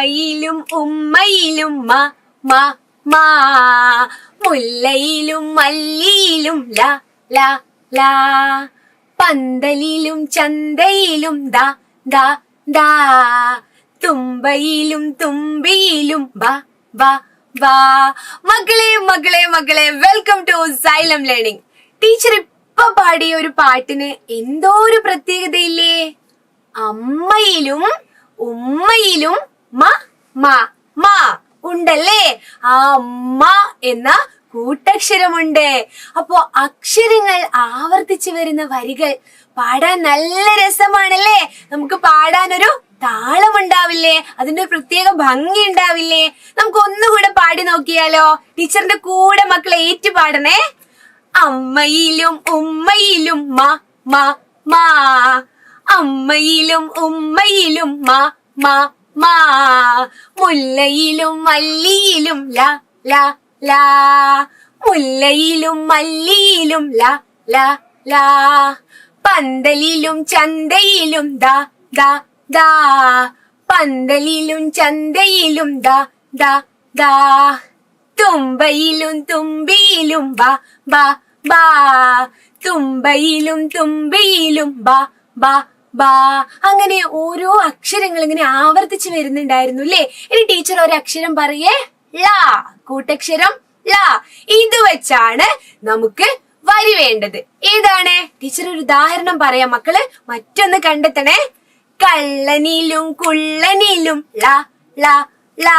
അമ്മയിലും ഉമ്മയിലും മാ മാ മാ, മുല്ലയിലും മല്ലിയിലും ലാ ലാ ലാ, പന്തലിലും ചന്തയിലും ദാ ദാ ദാ, തുമ്പയിലും തുമ്പിയിലും ബാ ബാ ബാ. മക്കളെ മക്കളെ മക്കളെ, welcome to Xylem learning. Teacher ഇപ്പൊ പാടിയ ഒരു പാട്ടിന് എന്തോ ഒരു പ്രത്യേകതയില്ലേ? അമ്മയിലും ഉമ്മയിലും മ മ മ ഉണ്ടല്ലേ? ആ അമ്മ എന്ന കൂട്ടക്ഷരമുണ്ട്. അപ്പോ അക്ഷരങ്ങൾ ആവർത്തിച്ചു വരുന്ന വരികൾ പാടാൻ നല്ല രസമാണല്ലേ? നമുക്ക് പാടാനൊരു താളമുണ്ടാവില്ലേ? അതിന്റെ പ്രത്യേക ഭംഗി ഉണ്ടാവില്ലേ? നമുക്ക് ഒന്നുകൂടെ പാടി നോക്കിയാലോ? ടീച്ചറിന്റെ കൂടെ മക്കളെ ഏറ്റു പാടണേ. അമ്മയിലും ഉമ്മയിലും മ മ മ, അമ്മയിലും ഉമ്മയിലും മ മ മ, മുല്ലയിലും മല്ലിയിലും ലാ ലാ ലാ, മുല്ലയിലും മല്ലിയിലും ലാ ലാ ലാ, പന്തലിലും ചന്തയിലും ദാ ദാ ദാ, പന്തലിലും ചന്തയിലും ദാ ദാ ദാ, തുമ്പയിലും തുമ്പിയിലും ബാ ബാ ബാ, തുമ്പയിലും തുമ്പിയിലും ബാ ബാ ബാ. അങ്ങനെ ഓരോ അക്ഷരങ്ങൾ ഇങ്ങനെ ആവർത്തിച്ചു വരുന്നുണ്ടായിരുന്നു അല്ലേ? ഇനി ടീച്ചർ ഒരു അക്ഷരം പറയേ, ലാ, കൂട്ടക്ഷരം ലാ. ഇത് വെച്ചാണ് നമുക്ക് വരി വേണ്ടത്. ഏതാണ്? ടീച്ചർ ഒരു ഉദാഹരണം പറയാം മക്കള്, മറ്റൊന്ന് കണ്ടെത്തണേ. കള്ളനിലും കുള്ളനിലും ലാ ലാ ലാ,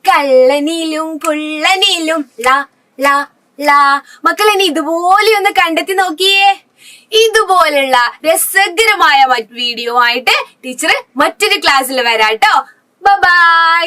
കള്ളനിലും കുള്ളനിലും ലാ ലാ ലാ. മക്കൾ ഇനി ഇതുപോലെ ഒന്ന് കണ്ടെത്തി നോക്കിയേ. ഇതുപോലുള്ള രസകരമായ വീഡിയോ ആയിട്ട് ടീച്ചർ മറ്റൊരു ക്ലാസ്സിൽ വരാട്ടോ. ബൈ.